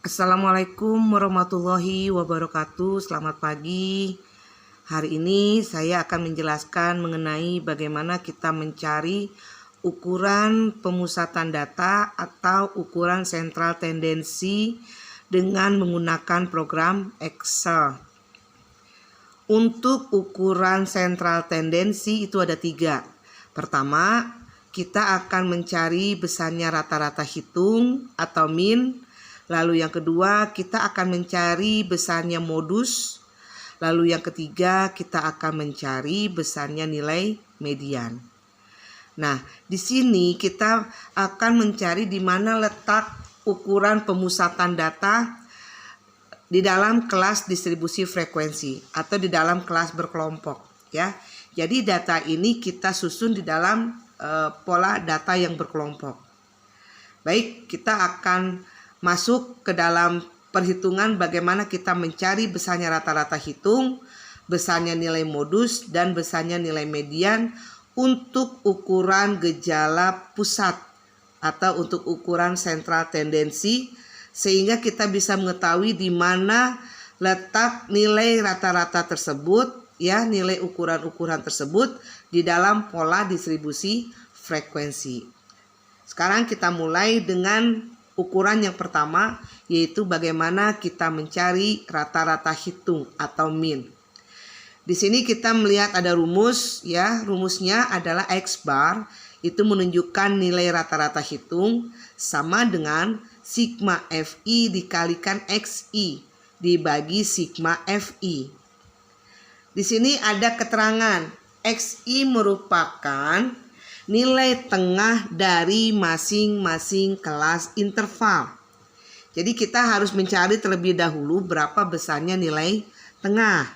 Assalamualaikum warahmatullahi wabarakatuh. Selamat pagi. Hari ini saya akan menjelaskan mengenai bagaimana kita mencari ukuran pemusatan data atau ukuran sentral tendensi dengan menggunakan program Excel. Untuk ukuran sentral tendensi itu ada 3. Pertama, kita akan mencari besarnya rata-rata hitung atau min. Lalu yang kedua, kita akan mencari besarnya modus. Lalu yang ketiga, kita akan mencari besarnya nilai median. Nah, di sini kita akan mencari di mana letak ukuran pemusatan data di dalam kelas distribusi frekuensi atau di dalam kelas berkelompok, ya. Jadi data ini kita susun di dalam pola data yang berkelompok. Baik, kita akan masuk ke dalam perhitungan bagaimana kita mencari besarnya rata-rata hitung, besarnya nilai modus, dan besarnya nilai median untuk ukuran gejala pusat atau untuk ukuran sentral tendensi, sehingga kita bisa mengetahui di mana letak nilai rata-rata tersebut, ya, nilai ukuran-ukuran tersebut di dalam pola distribusi frekuensi. Sekarang kita mulai dengan ukuran yang pertama, yaitu bagaimana kita mencari rata-rata hitung atau min. Di sini kita melihat ada rumus, ya. Rumusnya adalah X bar itu menunjukkan nilai rata-rata hitung sama dengan sigma Fi dikalikan Xi dibagi sigma Fi. Di sini ada keterangan Xi merupakan nilai tengah dari masing-masing kelas interval. Jadi kita harus mencari terlebih dahulu berapa besarnya nilai tengah.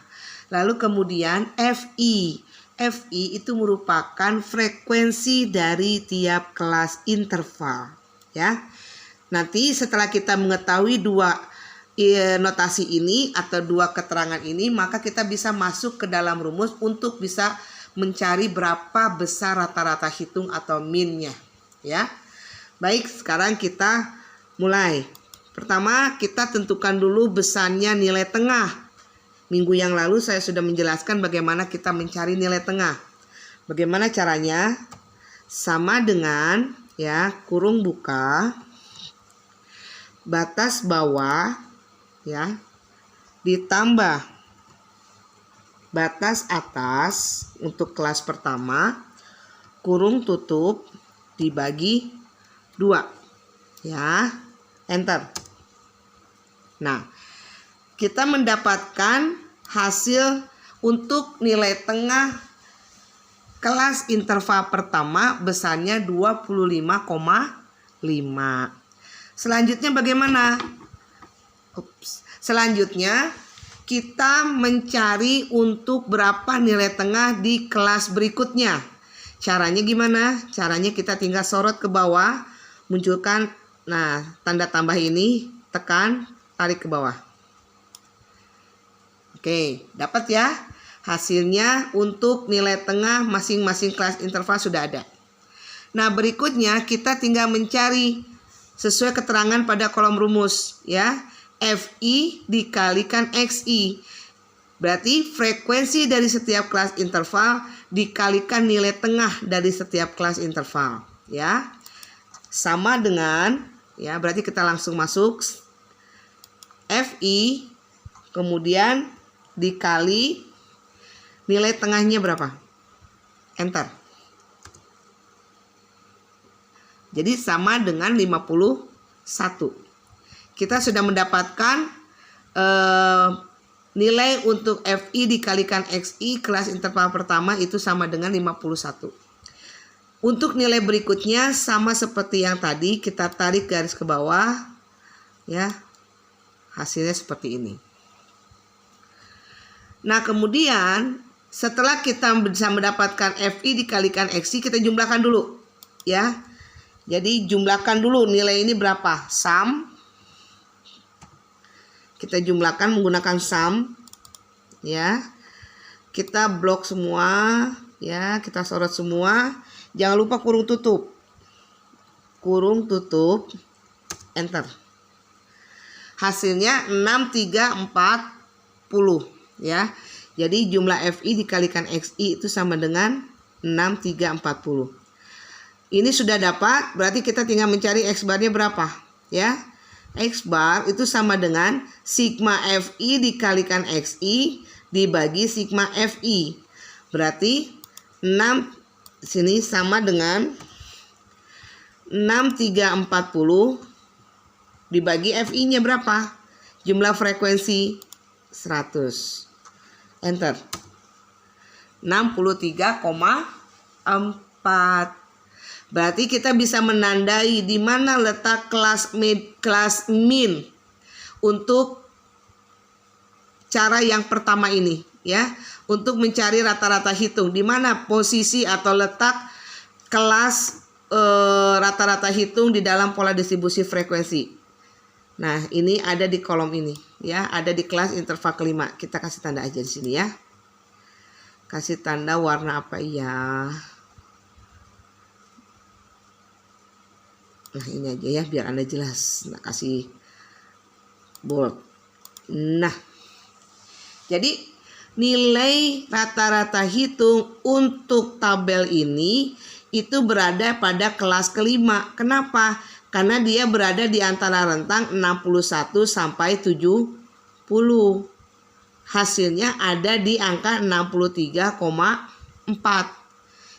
Lalu kemudian Fi. Fi itu merupakan frekuensi dari tiap kelas interval, ya. Nanti setelah kita mengetahui dua notasi ini atau dua keterangan ini, maka kita bisa masuk ke dalam rumus untuk bisa mencari berapa besar rata-rata hitung atau minnya, ya. Baik, sekarang kita mulai. Pertama, kita tentukan dulu besarnya nilai tengah. Minggu yang lalu saya sudah menjelaskan bagaimana kita mencari nilai tengah. Bagaimana caranya? Sama dengan, ya, kurung buka, batas bawah, ya, ditambah batas atas untuk kelas pertama, kurung tutup dibagi 2, ya, enter. Nah, kita mendapatkan hasil untuk nilai tengah kelas interval pertama besarnya 25,5. Selanjutnya bagaimana? Selanjutnya kita mencari untuk berapa nilai tengah di kelas berikutnya. Caranya gimana? Caranya kita tinggal sorot ke bawah, munculkan tanda tambah ini, tekan, tarik ke bawah. Oke, dapat ya? Hasilnya untuk nilai tengah masing-masing kelas interval sudah ada. Nah, berikutnya kita tinggal mencari sesuai keterangan pada kolom rumus, ya. Fi dikalikan Xi. Berarti frekuensi dari setiap kelas interval dikalikan nilai tengah dari setiap kelas interval, ya. Sama dengan, ya, berarti kita langsung masuk Fi kemudian dikali nilai tengahnya berapa? Enter. Jadi sama dengan 51. Kita sudah mendapatkan nilai untuk Fi dikalikan Xi kelas interval pertama itu sama dengan 51. Untuk nilai berikutnya sama seperti yang tadi, kita tarik garis ke bawah, ya. Hasilnya seperti ini. Nah, kemudian setelah kita bisa mendapatkan Fi dikalikan Xi, kita jumlahkan dulu, ya. Jadi jumlahkan dulu nilai ini berapa? Sum. Kita jumlahkan menggunakan sum, ya. Kita blok semua, ya, kita sorot semua. Jangan lupa kurung tutup. Kurung tutup, enter. hasilnya 6340 ya. Jadi jumlah FI dikalikan XI itu sama dengan 6340. Ini sudah dapat, berarti kita tinggal mencari X barnya berapa ya. X bar itu sama dengan sigma FI dikalikan XI dibagi sigma FI. Berarti 6 sini sama dengan 6340 dibagi FI-nya berapa? Jumlah frekuensi 100. Enter. 63,4. Berarti kita bisa menandai di mana letak kelas min untuk cara yang pertama ini ya. Untuk mencari rata-rata hitung, di mana posisi atau letak kelas rata-rata hitung di dalam pola distribusi frekuensi. Nah, ini ada di kolom ini ya, ada di kelas interval kelima. Kita kasih tanda aja di sini ya. Kasih tanda warna apa ya? Nah, ini aja ya biar Anda jelas. Nah, kasih bold. Nah, jadi nilai rata-rata hitung untuk tabel ini itu berada pada kelas kelima. Kenapa? Karena dia berada di antara rentang 61 sampai 70. Hasilnya ada di angka 63,4.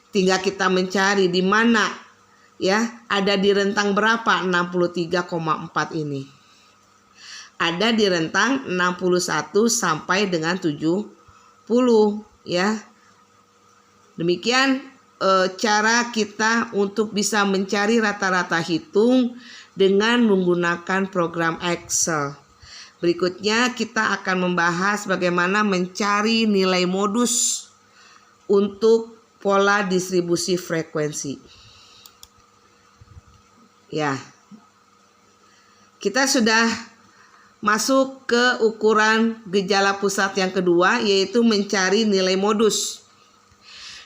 Tinggal kita mencari di mana ya, ada di rentang berapa 63,4 ini. Ada di rentang 61 sampai dengan 70 ya. Demikian cara kita untuk bisa mencari rata-rata hitung dengan menggunakan program Excel. Berikutnya kita akan membahas bagaimana mencari nilai modus untuk pola distribusi frekuensi. Ya, kita sudah masuk ke ukuran gejala pusat yang kedua, yaitu mencari nilai modus.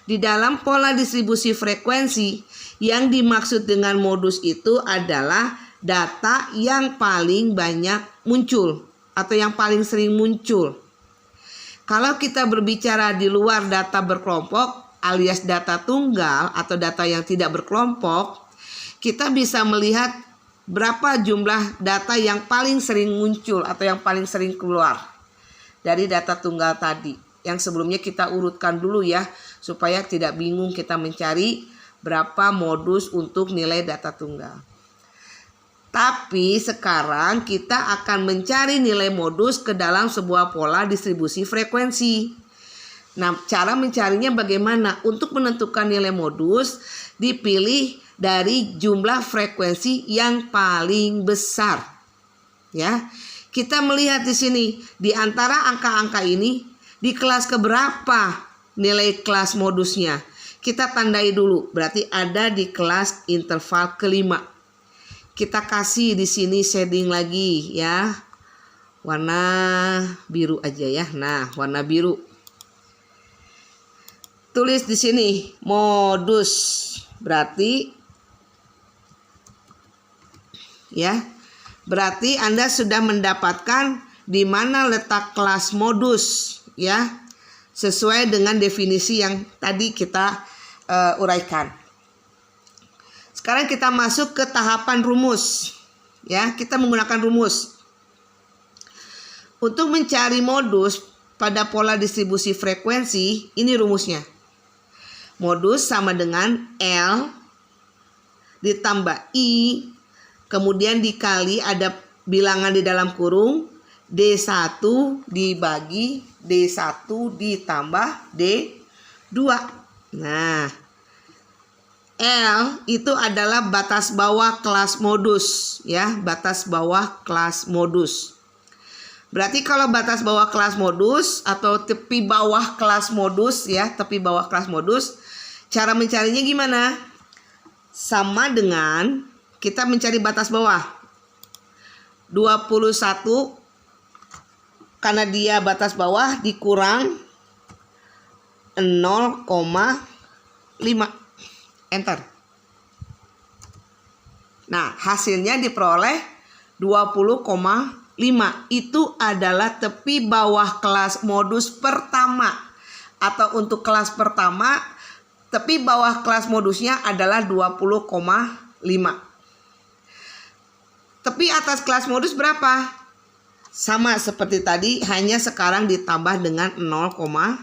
Di dalam pola distribusi frekuensi, yang dimaksud dengan modus itu adalah data yang paling banyak muncul atau yang paling sering muncul. Kalau kita berbicara di luar data berkelompok alias data tunggal atau data yang tidak berkelompok, kita bisa melihat berapa jumlah data yang paling sering muncul atau yang paling sering keluar dari data tunggal tadi. Yang sebelumnya kita urutkan dulu ya, supaya tidak bingung kita mencari berapa modus untuk nilai data tunggal. Tapi sekarang kita akan mencari nilai modus ke dalam sebuah pola distribusi frekuensi. Nah, cara mencarinya bagaimana? Untuk menentukan nilai modus, dipilih dari jumlah frekuensi yang paling besar. Ya, kita melihat di sini di antara angka-angka ini di kelas keberapa nilai kelas modusnya. Kita tandai dulu, berarti ada di kelas interval kelima. Kita kasih di sini shading lagi ya. Warna biru aja ya. Nah, warna biru. Tulis di sini modus. Berarti ya. Berarti Anda sudah mendapatkan di mana letak kelas modus ya, sesuai dengan definisi yang tadi kita uraikan. Sekarang kita masuk ke tahapan rumus ya, kita menggunakan rumus untuk mencari modus pada pola distribusi frekuensi. Ini rumusnya, modus sama dengan L ditambah I, kemudian dikali ada bilangan di dalam kurung D1 dibagi D1 ditambah D2. Nah, L itu adalah batas bawah kelas modus ya, batas bawah kelas modus. Berarti kalau batas bawah kelas modus atau tepi bawah kelas modus ya, tepi bawah kelas modus, cara mencarinya gimana? Sama dengan kita mencari batas bawah 21, karena dia batas bawah dikurang 0,5. Enter. Nah, hasilnya diperoleh 20,5. itu adalah tepi bawah kelas modus pertama. Atau untuk kelas pertama, tepi bawah kelas modusnya adalah 20,5. Tepi atas kelas modus berapa? Sama seperti tadi, hanya sekarang ditambah dengan 0,5.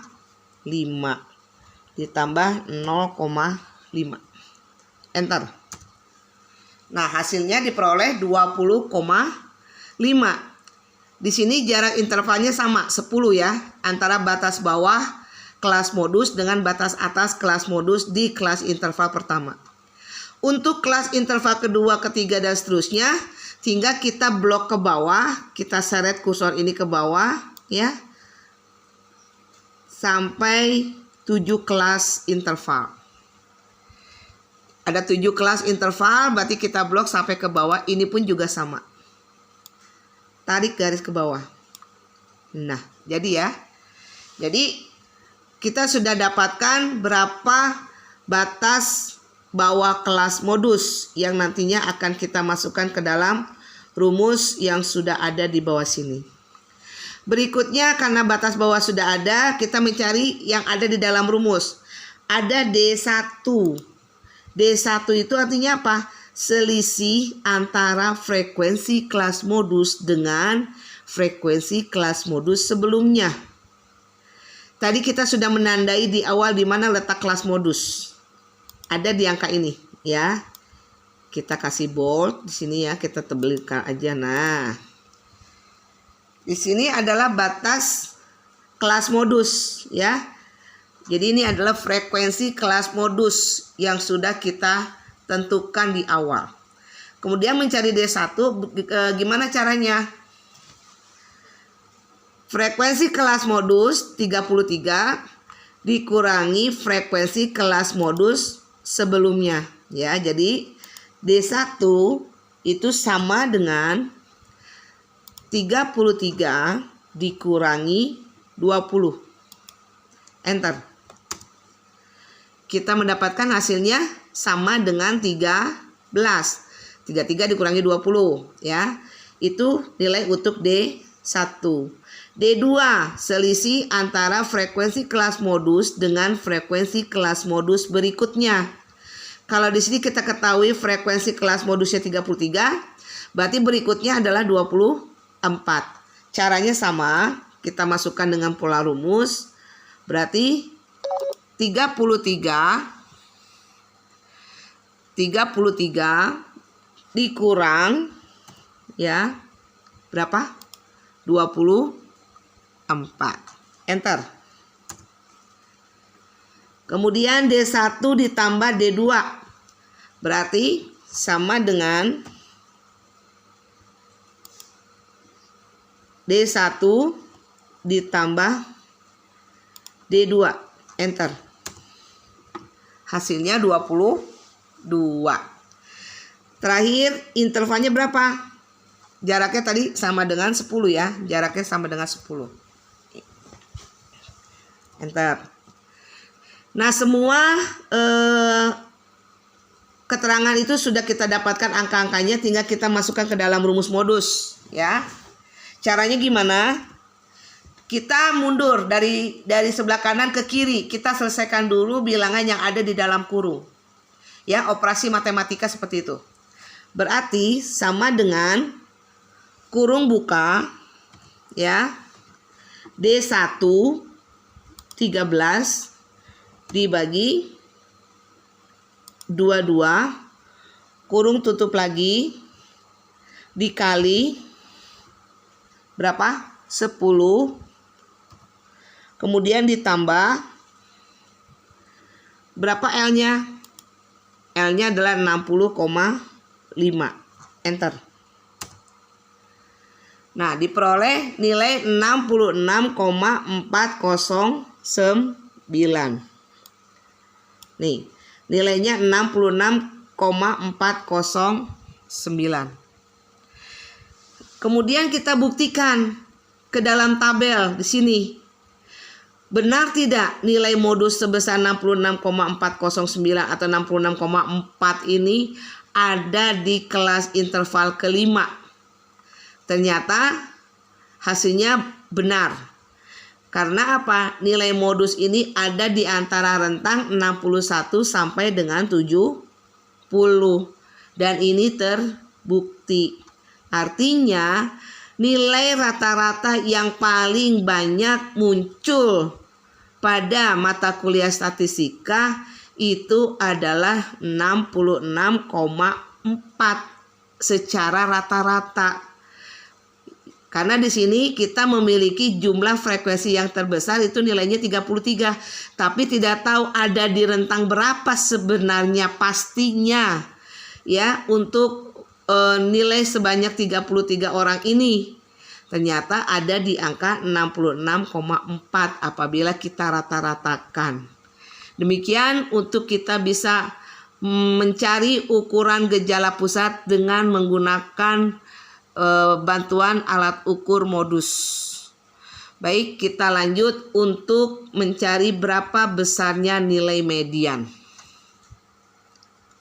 Ditambah 0,5. Enter. Nah, hasilnya diperoleh 20,5. Di sini jarak intervalnya sama, 10 ya, antara batas bawah kelas modus dengan batas atas kelas modus di kelas interval pertama. Untuk kelas interval kedua, ketiga, dan seterusnya, tinggal kita blok ke bawah, kita seret kursor ini ke bawah ya, sampai 7 kelas interval. Ada 7 kelas interval, berarti kita blok sampai ke bawah. Ini pun juga sama. Tarik garis ke bawah. Nah, jadi ya. Jadi kita sudah dapatkan berapa batas bawah kelas modus yang nantinya akan kita masukkan ke dalam rumus yang sudah ada di bawah sini. Berikutnya, karena batas bawah sudah ada, kita mencari yang ada di dalam rumus. Ada D1. D1 itu artinya apa? Selisih antara frekuensi kelas modus dengan frekuensi kelas modus sebelumnya. Tadi kita sudah menandai di awal di mana letak kelas modus. Ada di angka ini ya. Kita kasih bold di sini ya, kita tebelkan aja. Nah, di sini adalah batas kelas modus ya. Jadi ini adalah frekuensi kelas modus yang sudah kita tentukan di awal. Kemudian mencari D1, gimana caranya? Frekuensi kelas modus 33 dikurangi frekuensi kelas modus sebelumnya ya. Jadi D1 itu sama dengan 33 dikurangi 20. Enter. Kita mendapatkan hasilnya sama dengan 13. 33 dikurangi 20 ya. Itu nilai untuk D1. D2 selisih antara frekuensi kelas modus dengan frekuensi kelas modus berikutnya. Kalau di sini kita ketahui frekuensi kelas modusnya 33, berarti berikutnya adalah 24. Caranya sama, kita masukkan dengan pola rumus. Berarti 33 dikurang ya berapa? 24. Enter. Kemudian D1 ditambah D2 berarti sama dengan D1 ditambah D2. Enter. Hasilnya 22. Terakhir, intervalnya berapa? Jaraknya tadi sama dengan 10 ya. Jaraknya sama dengan 10. Enter. Nah, semua keterangan itu sudah kita dapatkan angka-angkanya, tinggal kita masukkan ke dalam rumus modus ya. Caranya gimana? Kita mundur dari sebelah kanan ke kiri. Kita selesaikan dulu bilangan yang ada di dalam kurung. Ya, operasi matematika seperti itu. Berarti sama dengan kurung buka ya. D1 13 dibagi 22 kurung tutup lagi dikali berapa? 10. Kemudian ditambah berapa L-nya? L-nya adalah 60,5. Enter. Nah, diperoleh nilai 66,409. Nih, nilainya 66,409. Kemudian kita buktikan ke dalam tabel di sini. Benar tidak nilai modus sebesar 66,409 atau 66,4 ini ada di kelas interval kelima. Ternyata hasilnya benar. Karena apa? Nilai modus ini ada di antara rentang 61 sampai dengan 70. Dan ini terbukti. Artinya nilai rata-rata yang paling banyak muncul pada mata kuliah statistika itu adalah 66,4 secara rata-rata. Karena di sini kita memiliki jumlah frekuensi yang terbesar itu nilainya 33, tapi tidak tahu ada di rentang berapa sebenarnya pastinya ya untuk nilai sebanyak 33 orang ini. Ternyata ada di angka 66,4 apabila kita rata-ratakan. Demikian untuk kita bisa mencari ukuran gejala pusat dengan menggunakan bantuan alat ukur modus. Baik, kita lanjut untuk mencari berapa besarnya nilai median.